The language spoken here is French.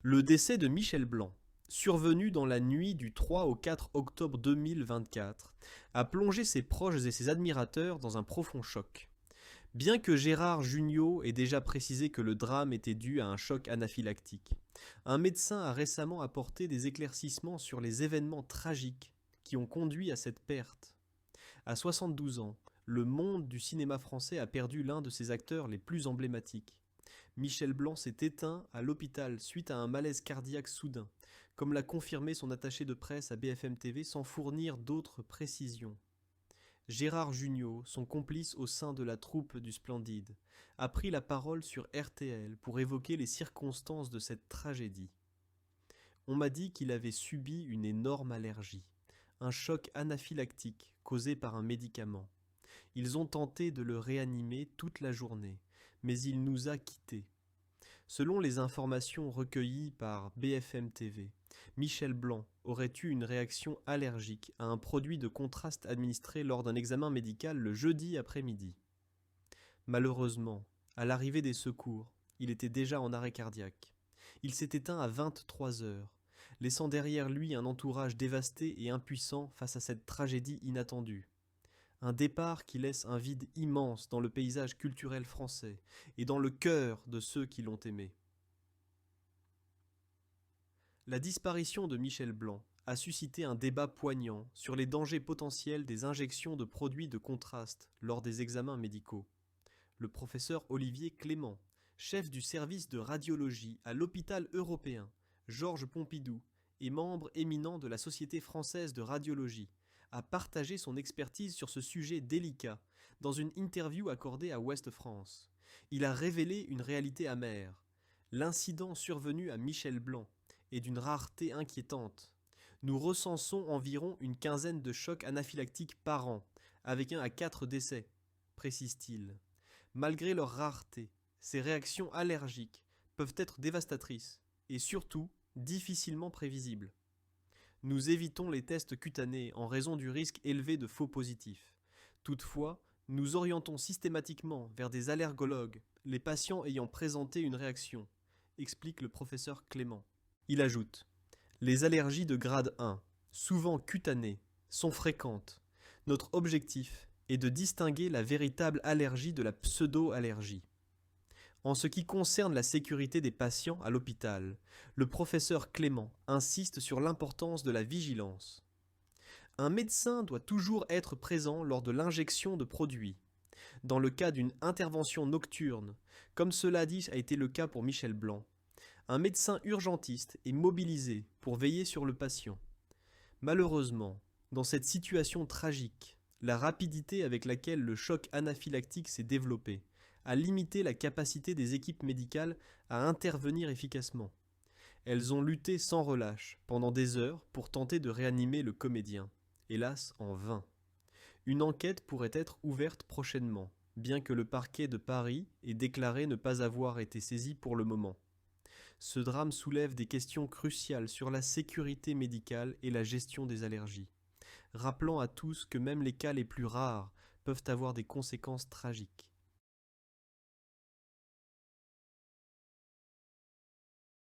Le décès de Michel Blanc, survenu dans la nuit du 3 au 4 octobre 2024, a plongé ses proches et ses admirateurs dans un profond choc. Bien que Gérard Jugnot ait déjà précisé que le drame était dû à un choc anaphylactique, un médecin a récemment apporté des éclaircissements sur les événements tragiques qui ont conduit à cette perte. À 72 ans, le monde du cinéma français a perdu l'un de ses acteurs les plus emblématiques. Michel Blanc s'est éteint à l'hôpital suite à un malaise cardiaque soudain, comme l'a confirmé son attaché de presse à BFM TV sans fournir d'autres précisions. Gérard Jugnot, son complice au sein de la troupe du Splendide, a pris la parole sur RTL pour évoquer les circonstances de cette tragédie. On m'a dit qu'il avait subi une énorme allergie, un choc anaphylactique causé par un médicament. Ils ont tenté de le réanimer toute la journée, mais il nous a quittés. Selon les informations recueillies par BFM TV, Michel Blanc aurait eu une réaction allergique à un produit de contraste administré lors d'un examen médical le jeudi après-midi. Malheureusement, à l'arrivée des secours, il était déjà en arrêt cardiaque. Il s'est éteint à 23 heures, laissant derrière lui un entourage dévasté et impuissant face à cette tragédie inattendue. Un départ qui laisse un vide immense dans le paysage culturel français et dans le cœur de ceux qui l'ont aimé. La disparition de Michel Blanc a suscité un débat poignant sur les dangers potentiels des injections de produits de contraste lors des examens médicaux. Le professeur Olivier Clément, chef du service de radiologie à l'hôpital européen Georges Pompidou et membre éminent de la Société française de radiologie, a partagé son expertise sur ce sujet délicat dans une interview accordée à Ouest France. Il a révélé une réalité amère. L'incident survenu à Michel Blanc est d'une rareté inquiétante. Nous recensons environ une quinzaine de chocs anaphylactiques par an, avec 1 à 4 décès, précise-t-il. Malgré leur rareté, ces réactions allergiques peuvent être dévastatrices et surtout difficilement prévisibles. Nous évitons les tests cutanés en raison du risque élevé de faux positifs. Toutefois, nous orientons systématiquement vers des allergologues les patients ayant présenté une réaction, explique le professeur Clément. Il ajoute: les allergies de grade 1, souvent cutanées, sont fréquentes. Notre objectif est de distinguer la véritable allergie de la pseudo-allergie. En ce qui concerne la sécurité des patients à l'hôpital, le professeur Clément insiste sur l'importance de la vigilance. Un médecin doit toujours être présent lors de l'injection de produits. Dans le cas d'une intervention nocturne, comme cela a été le cas pour Michel Blanc, un médecin urgentiste est mobilisé pour veiller sur le patient. Malheureusement, dans cette situation tragique, la rapidité avec laquelle le choc anaphylactique s'est développé a limité la capacité des équipes médicales à intervenir efficacement. Elles ont lutté sans relâche pendant des heures pour tenter de réanimer le comédien, hélas en vain. Une enquête pourrait être ouverte prochainement, bien que le parquet de Paris ait déclaré ne pas avoir été saisi pour le moment. Ce drame soulève des questions cruciales sur la sécurité médicale et la gestion des allergies, rappelant à tous que même les cas les plus rares peuvent avoir des conséquences tragiques.